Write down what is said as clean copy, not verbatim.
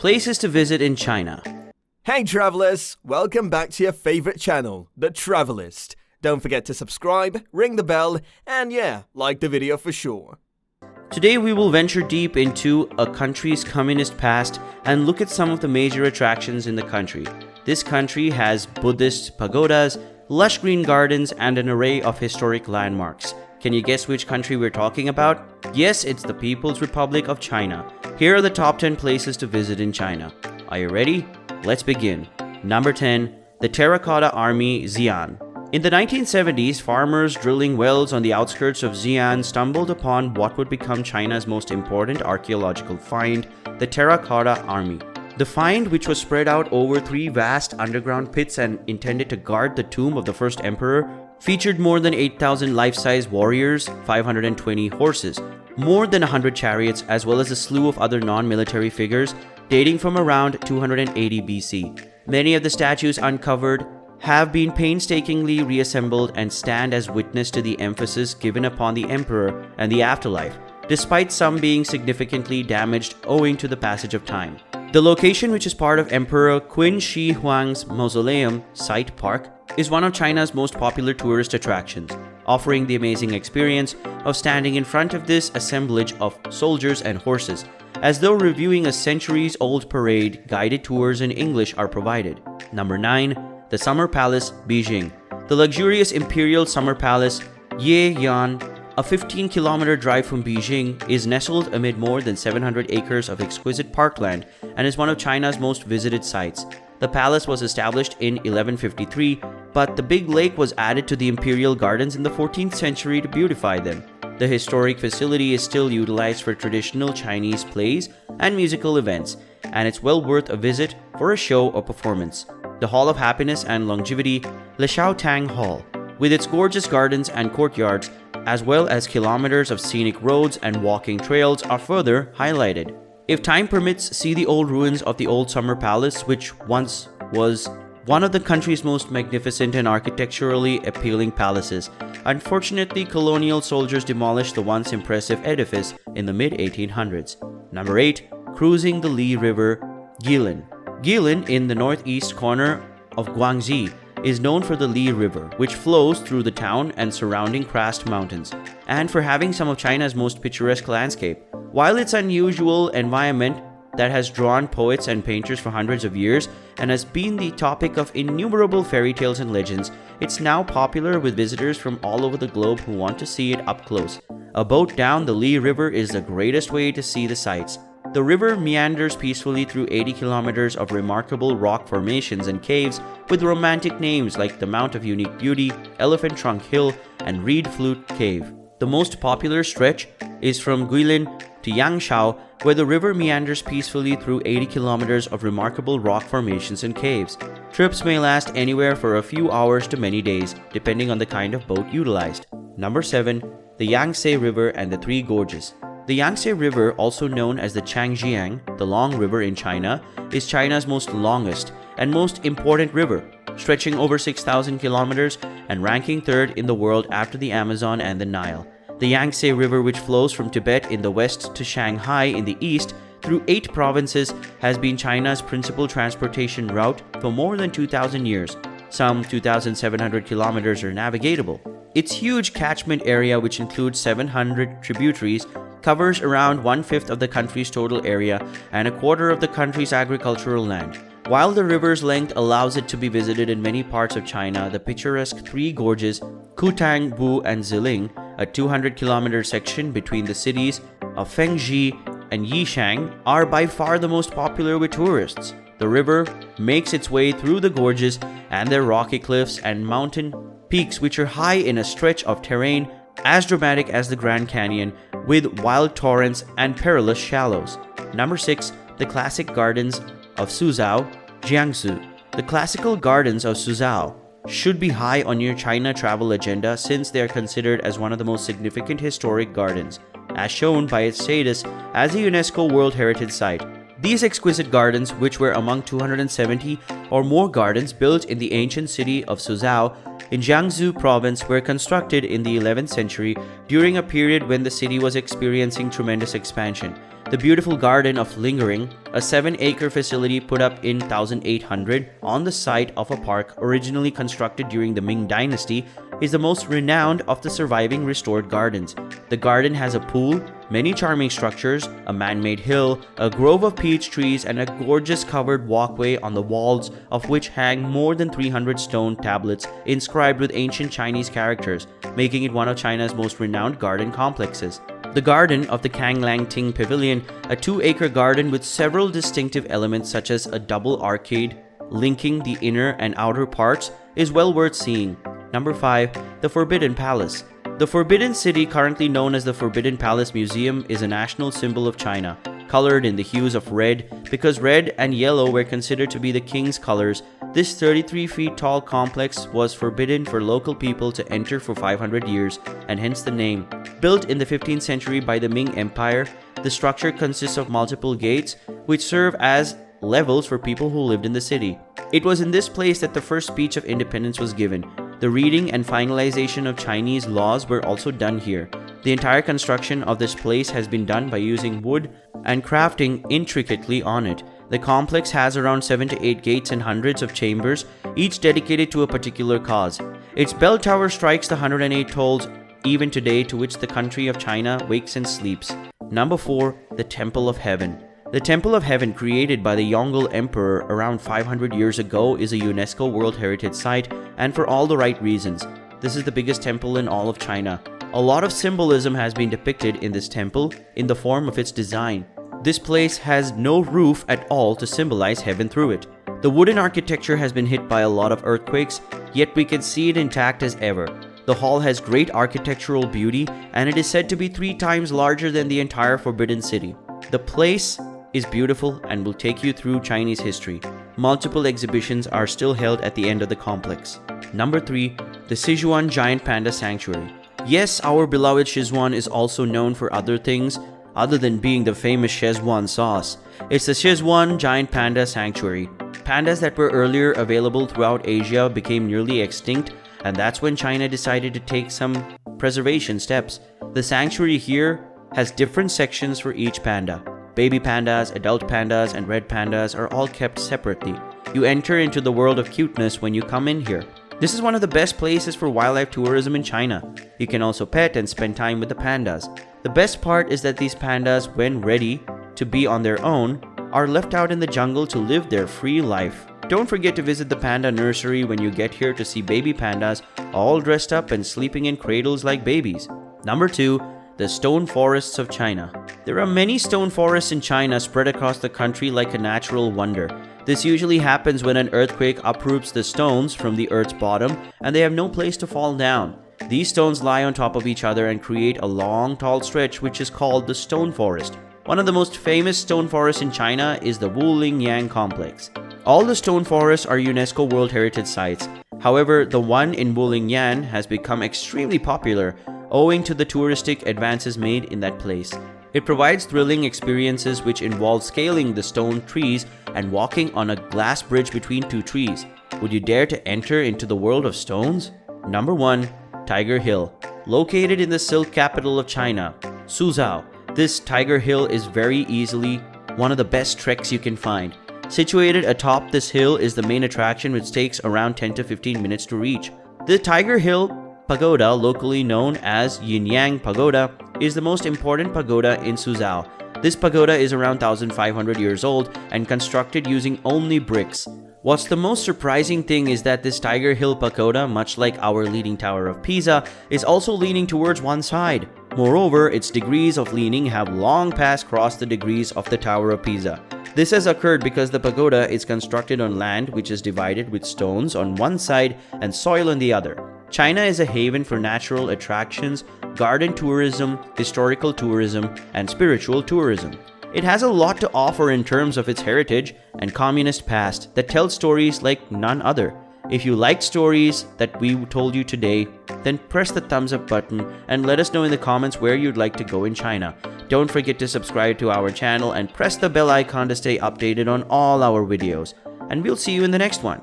Places to visit in China. Hey Travelers, welcome back to your favorite channel, TheTravelist. Don't forget to subscribe, ring the bell, and like the video for sure. Today we will venture deep into a country's communist past and look at some of the major attractions in the country. This country has Buddhist pagodas, lush green gardens, and an array of historic landmarks. Can you guess which country we're talking about? Yes, it's the People's Republic of China. Here are the top 10 places to visit in China. Are you ready? Let's begin. Number 10. The Terracotta Army, Xi'an. In the 1970s, farmers drilling wells on the outskirts of Xi'an stumbled upon what would become China's most important archaeological find, the Terracotta Army. The find, which was spread out over 3 vast underground pits and intended to guard the tomb of the first emperor, featured more than 8,000 life-size warriors, 520 horses, more than 100 chariots, as well as a slew of other non-military figures dating from around 280 BC. Many of the statues uncovered have been painstakingly reassembled and stand as witness to the emphasis given upon the emperor and the afterlife, despite some being significantly damaged owing to the passage of time. The location, which is part of Emperor Qin Shi Huang's mausoleum site park, is one of China's most popular tourist attractions, offering the amazing experience of standing in front of this assemblage of soldiers and horses. As though reviewing a centuries-old parade, guided tours in English are provided. Number 9. The Summer Palace, Beijing. The luxurious imperial summer palace, Yeyan, a 15-kilometer drive from Beijing, is nestled amid more than 700 acres of exquisite parkland and is one of China's most visited sites. The palace was established in 1153, but the big lake was added to the imperial gardens in the 14th century to beautify them. The historic facility is still utilized for traditional Chinese plays and musical events, and it's well worth a visit for a show or performance. The Hall of Happiness and Longevity, Le Xiaotang Hall, with its gorgeous gardens and courtyards, as well as kilometers of scenic roads and walking trails, are further highlighted. If time permits, see the old ruins of the old summer palace, which once was one of the country's most magnificent and architecturally appealing palaces. Unfortunately, colonial soldiers demolished the once impressive edifice in the mid-1800s. Number 8. Cruising the Li River, Guilin. Guilin, in the northeast corner of Guangxi, is known for the Li River, which flows through the town and surrounding Krast Mountains, and for having some of China's most picturesque landscape. While its unusual environment that has drawn poets and painters for hundreds of years and has been the topic of innumerable fairy tales and legends, it's now popular with visitors from all over the globe who want to see it up close. A boat down the Li River is the greatest way to see the sights. The river meanders peacefully through 80 kilometers of remarkable rock formations and caves with romantic names like the Mount of Unique Beauty, Elephant Trunk Hill, and Reed Flute Cave. The most popular stretch is from Guilin to Yangtze, where the river meanders peacefully through 80 kilometers of remarkable rock formations and caves. Trips may last anywhere for a few hours to many days, depending on the kind of boat utilized. Number 7. The Yangtze River and the 3 Gorges. The Yangtze River, also known as the Changjiang, the Long River in China, is China's most longest and most important river, stretching over 6,000 kilometers and ranking 3rd in the world after the Amazon and the Nile. The Yangtze River, which flows from Tibet in the west to Shanghai in the east through 8 provinces, has been China's principal transportation route for more than 2,000 years. Some 2,700 kilometers are navigable. Its huge catchment area, which includes 700 tributaries, covers around 1/5 of the country's total area and a quarter of the country's agricultural land. While the river's length allows it to be visited in many parts of China, the picturesque 3 gorges, Kutang, Bu, and Ziling, a 200-kilometer section between the cities of Fengji and Yishang, are by far the most popular with tourists. The river makes its way through the gorges and their rocky cliffs and mountain peaks, which are high in a stretch of terrain as dramatic as the Grand Canyon, with wild torrents and perilous shallows. Number 6. The classic gardens of Suzhou, Jiangsu. The classical gardens of Suzhou should be high on your China travel agenda, since they are considered as one of the most significant historic gardens, as shown by its status as a UNESCO World Heritage Site. These exquisite gardens, which were among 270 or more gardens built in the ancient city of Suzhou in Jiangsu province, were constructed in the 11th century during a period when the city was experiencing tremendous expansion. The beautiful Garden of Lingering, a 7-acre facility put up in 1800 on the site of a park originally constructed during the Ming Dynasty, is the most renowned of the surviving restored gardens. The garden has a pool, many charming structures, a man-made hill, a grove of peach trees, and a gorgeous covered walkway on the walls of which hang more than 300 stone tablets inscribed with ancient Chinese characters, making it one of China's most renowned garden complexes. The garden of the Kanglang Ting Pavilion, a 2-acre garden with several distinctive elements such as a double arcade linking the inner and outer parts, is well worth seeing. Number 5. The Forbidden Palace. The Forbidden City, currently known as the Forbidden Palace Museum, is a national symbol of China, colored in the hues of red because red and yellow were considered to be the king's colors. This 33 feet tall complex was forbidden for local people to enter for 500 years, and hence the name. Built in the 15th century by the Ming Empire, the structure consists of multiple gates which serve as levels for people who lived in the city. It was in this place that the first speech of independence was given. The reading and finalization of Chinese laws were also done here. The entire construction of this place has been done by using wood and crafting intricately on it. The complex has around 7 to 8 gates and hundreds of chambers, each dedicated to a particular cause. Its bell tower strikes the 108 tolls even today, to which the country of China wakes and sleeps. Number 4. The Temple of Heaven. The Temple of Heaven, created by the Yongle Emperor around 500 years ago, is a UNESCO World Heritage Site, and for all the right reasons. This is the biggest temple in all of China. A lot of symbolism has been depicted in this temple in the form of its design. This place has no roof at all to symbolize heaven through it. The wooden architecture has been hit by a lot of earthquakes, yet we can see it intact as ever. The hall has great architectural beauty, and it is said to be 3 times larger than the entire Forbidden City. The place is beautiful and will take you through Chinese history. Multiple exhibitions are still held at the end of the complex. Number 3. The Sichuan Giant Panda Sanctuary. Yes, our beloved Sichuan is also known for other things other than being the famous Szechuan sauce. It's the Sichuan Giant Panda Sanctuary. Pandas that were earlier available throughout Asia became nearly extinct, and that's when China decided to take some preservation steps. The sanctuary here has different sections for each panda. Baby pandas, adult pandas, and red pandas are all kept separately. You enter into the world of cuteness when you come in here. This is one of the best places for wildlife tourism in China. You can also pet and spend time with the pandas. The best part is that these pandas, when ready to be on their own, are left out in the jungle to live their free life. Don't forget to visit the panda nursery when you get here to see baby pandas all dressed up and sleeping in cradles like babies. Number 2. The Stone Forests of China. There are many stone forests in China spread across the country like a natural wonder. This usually happens when an earthquake uproots the stones from the earth's bottom and they have no place to fall down. These stones lie on top of each other and create a long, tall stretch which is called the stone forest. One of the most famous stone forests in China is the Wulingyang complex. All the stone forests are UNESCO World Heritage Sites. However, the one in Wulingyang has become extremely popular owing to the touristic advances made in that place. It provides thrilling experiences which involve scaling the stone trees and walking on a glass bridge between 2 trees. Would you dare to enter into the world of stones? Number 1. Tiger Hill. Located in the silk capital of China, Suzhou, this Tiger Hill is very easily one of the best treks you can find. Situated atop this hill is the main attraction, which takes around 10 to 15 minutes to reach. The Tiger Hill Pagoda, locally known as Yinyang Pagoda, is the most important pagoda in Suzhou. This pagoda is around 1,500 years old and constructed using only bricks. What's the most surprising thing is that this Tiger Hill Pagoda, much like our Leaning Tower of Pisa, is also leaning towards one side. Moreover, its degrees of leaning have long past crossed the degrees of the Tower of Pisa. This has occurred because the pagoda is constructed on land which is divided with stones on one side and soil on the other. China is a haven for natural attractions, garden tourism, historical tourism, and spiritual tourism. It has a lot to offer in terms of its heritage and communist past that tells stories like none other. If you liked stories that we told you today, then press the thumbs up button and let us know in the comments where you'd like to go in China. Don't forget to subscribe to our channel and press the bell icon to stay updated on all our videos. And we'll see you in the next one.